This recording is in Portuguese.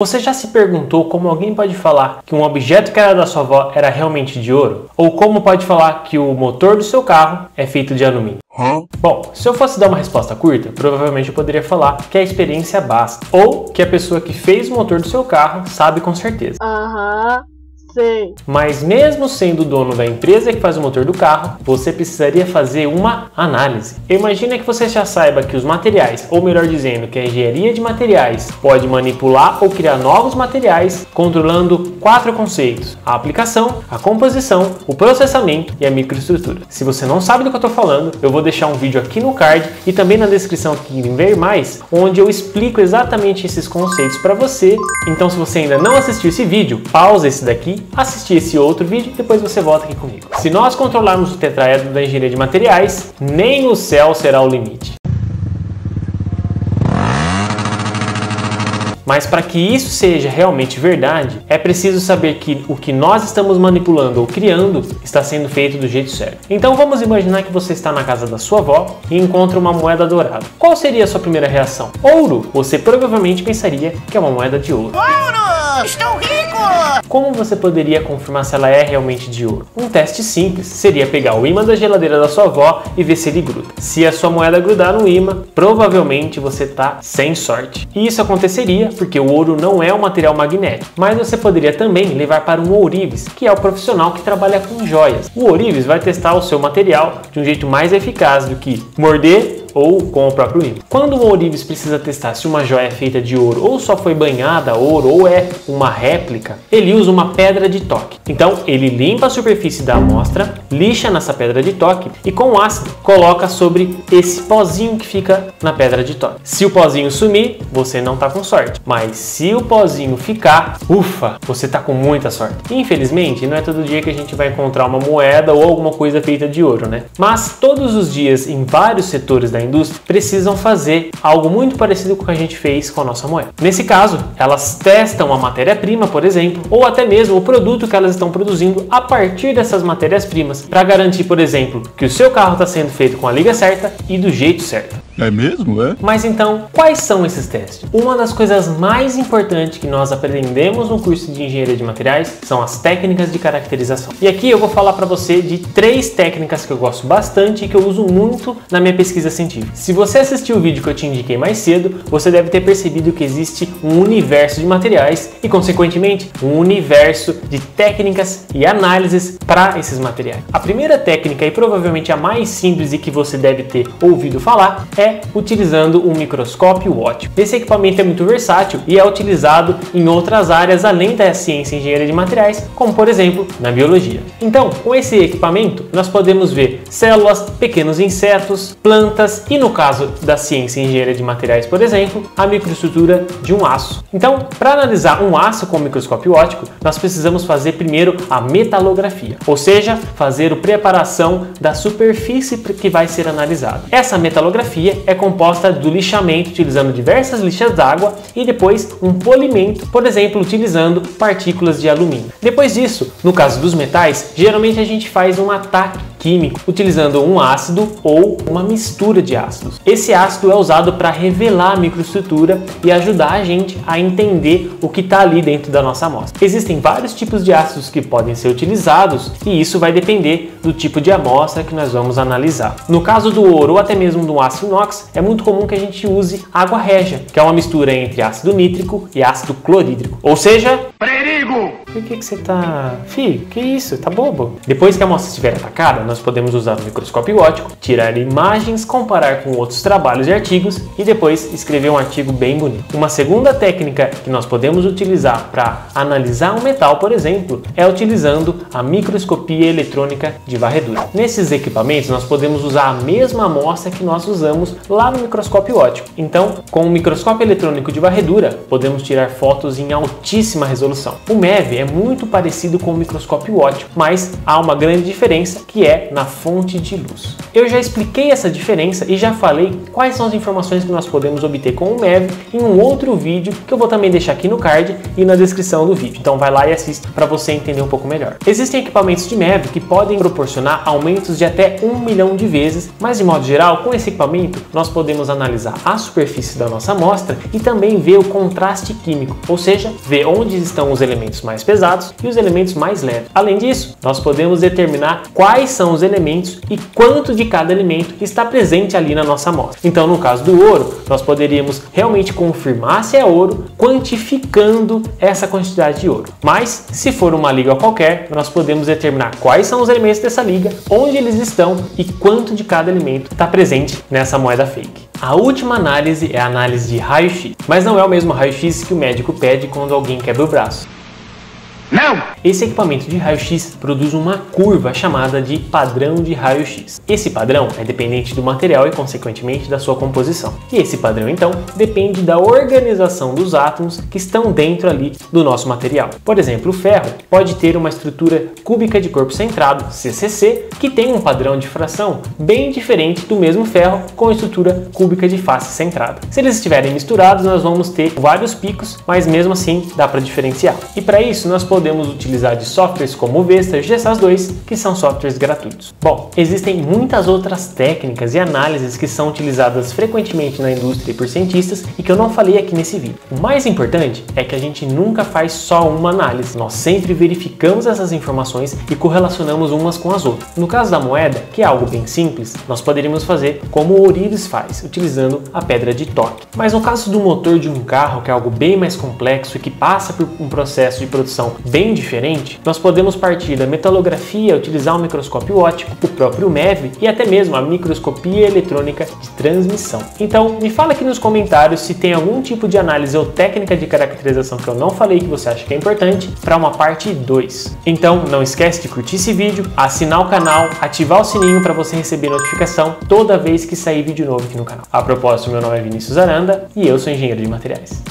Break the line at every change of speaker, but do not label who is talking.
Você já se perguntou como alguém pode falar que um objeto que era da sua avó era realmente de ouro? Ou como pode falar que o motor do seu carro é feito de alumínio? Bom, se eu fosse dar uma resposta curta, provavelmente eu poderia falar que a experiência basta. Ou que a pessoa que fez o motor do seu carro sabe com certeza.
Sim.
Mas mesmo sendo o dono da empresa que faz o motor do carro, você precisaria fazer uma análise. Imagina que você já saiba que os materiais, ou melhor dizendo, que a engenharia de materiais pode manipular ou criar novos materiais, controlando 4 conceitos: a aplicação, a composição, o processamento e a microestrutura. Se você não sabe do que eu estou falando, eu vou deixar um vídeo aqui no card e também na descrição aqui em ver mais, onde eu explico exatamente esses conceitos para você. Então, se você ainda não assistiu esse vídeo, pausa esse daqui, assistir esse outro vídeo e depois você volta aqui comigo. Se nós controlarmos o tetraedro da engenharia de materiais, nem o céu será o limite. Mas para que isso seja realmente verdade, é preciso saber que o que nós estamos manipulando ou criando está sendo feito do jeito certo. Então vamos imaginar que você está na casa da sua avó e encontra uma moeda dourada. Qual seria a sua primeira reação? Ouro! Você provavelmente pensaria que é uma moeda de ouro.
Ouro! Estou rico!
Como você poderia confirmar se ela é realmente de ouro? Um teste simples seria pegar o ímã da geladeira da sua avó e ver se ele gruda. Se a sua moeda grudar no ímã, provavelmente você está sem sorte. E isso aconteceria porque o ouro não é um material magnético, mas você poderia também levar para um ourives, que é o profissional que trabalha com joias. O ourives vai testar o seu material de um jeito mais eficaz do que morder ou com o próprio ímã. Quando o ourives precisa testar se uma joia é feita de ouro ou só foi banhada a ouro ou é uma réplica, ele usa uma pedra de toque. Então ele limpa a superfície da amostra, lixa nessa pedra de toque e com ácido coloca sobre esse pozinho que fica na pedra de toque. Se o pozinho sumir, você não está com sorte, mas se o pozinho ficar, ufa, você está com muita sorte. Infelizmente, não é todo dia que a gente vai encontrar uma moeda ou alguma coisa feita de ouro, né? Mas todos os dias, em vários setores da indústria, precisam fazer algo muito parecido com o que a gente fez com a nossa moeda. Nesse caso, elas testam a matéria-prima, por exemplo, ou até mesmo o produto que elas estão produzindo a partir dessas matérias-primas, para garantir, por exemplo, que o seu carro está sendo feito com a liga certa e do jeito certo.
É mesmo, é?
Mas então, quais são esses testes? Uma das coisas mais importantes que nós aprendemos no curso de Engenharia de Materiais são as técnicas de caracterização. E aqui eu vou falar para você de 3 técnicas que eu gosto bastante e que eu uso muito na minha pesquisa científica. Se você assistiu o vídeo que eu te indiquei mais cedo, você deve ter percebido que existe um universo de materiais e, consequentemente, um universo de técnicas e análises para esses materiais. A primeira técnica, e provavelmente a mais simples e que você deve ter ouvido falar, é utilizando um microscópio óptico. Esse equipamento é muito versátil e é utilizado em outras áreas além da ciência e engenharia de materiais, como por exemplo na biologia. Então, com esse equipamento, nós podemos ver células, pequenos insetos, plantas e, no caso da ciência e engenharia de materiais, por exemplo, a microestrutura de um aço. Então, para analisar um aço com microscópio óptico, nós precisamos fazer primeiro a metalografia, ou seja, fazer a preparação da superfície que vai ser analisada. Essa metalografia é composta do lixamento utilizando diversas lixas d'água e depois um polimento, por exemplo, utilizando partículas de alumínio. Depois disso, no caso dos metais, geralmente a gente faz um ataque químico utilizando um ácido ou uma mistura de ácidos. Esse ácido é usado para revelar a microestrutura e ajudar a gente a entender o que está ali dentro da nossa amostra. Existem vários tipos de ácidos que podem ser utilizados e isso vai depender do tipo de amostra que nós vamos analisar. No caso do ouro ou até mesmo do aço inox, é muito comum que a gente use água régia, que é uma mistura entre ácido nítrico e ácido clorídrico. Ou seja, perigo! Por que você tá... Fih, que isso? Tá bobo? Depois que a amostra estiver atacada, nós podemos usar o microscópio óptico, tirar imagens, comparar com outros trabalhos e artigos e depois escrever um artigo bem bonito. Uma segunda técnica que nós podemos utilizar para analisar um metal, por exemplo, é utilizando a microscopia eletrônica de varredura. Nesses equipamentos, nós podemos usar a mesma amostra que nós usamos lá no microscópio óptico. Então, com o microscópio eletrônico de varredura, podemos tirar fotos em altíssima resolução. O MEV é muito parecido com o microscópio óptico, mas há uma grande diferença que é na fonte de luz. Eu já expliquei essa diferença e já falei quais são as informações que nós podemos obter com o MEV em um outro vídeo que eu vou também deixar aqui no card e na descrição do vídeo. Então vai lá e assista para você entender um pouco melhor. Existem equipamentos de MEV que podem proporcionar aumentos de até 1 milhão de vezes, mas de modo geral, com esse equipamento, nós podemos analisar a superfície da nossa amostra e também ver o contraste químico, ou seja, ver onde estão os elementos mais pesados e os elementos mais leves. Além disso, nós podemos determinar quais são os elementos e quanto de cada elemento está presente ali na nossa amostra. Então, no caso do ouro, nós poderíamos realmente confirmar se é ouro, quantificando essa quantidade de ouro. Mas, se for uma liga qualquer, nós podemos determinar quais são os elementos dessa liga, onde eles estão e quanto de cada elemento está presente nessa moeda fake. A última análise é a análise de raio-x, mas não é o mesmo raio-x que o médico pede quando alguém quebra o braço. Não! Esse equipamento de raio-x produz uma curva chamada de padrão de raio-x. Esse padrão é dependente do material e, consequentemente, da sua composição. E esse padrão, então, depende da organização dos átomos que estão dentro ali do nosso material. Por exemplo, o ferro pode ter uma estrutura cúbica de corpo centrado, CCC, que tem um padrão de fração bem diferente do mesmo ferro com estrutura cúbica de face centrada. Se eles estiverem misturados, nós vamos ter vários picos, mas mesmo assim dá para diferenciar. E para isso, nós podemos utilizar de softwares como o Vesta e o GSAS2, que são softwares gratuitos. Bom, existem muitas outras técnicas e análises que são utilizadas frequentemente na indústria e por cientistas e que eu não falei aqui nesse vídeo. O mais importante é que a gente nunca faz só uma análise, nós sempre verificamos essas informações e correlacionamos umas com as outras. No caso da moeda, que é algo bem simples, nós poderíamos fazer como o Ourives faz, utilizando a pedra de toque. Mas no caso do motor de um carro, que é algo bem mais complexo e que passa por um processo de produção bem diferente, nós podemos partir da metalografia, utilizar um microscópio óptico, o próprio MEV e até mesmo a microscopia eletrônica de transmissão. Então, me fala aqui nos comentários se tem algum tipo de análise ou técnica de caracterização que eu não falei que você acha que é importante para uma parte 2. Então, não esquece de curtir esse vídeo, assinar o canal, ativar o sininho para você receber notificação toda vez que sair vídeo novo aqui no canal. A propósito, meu nome é Vinícius Aranda e eu sou engenheiro de materiais.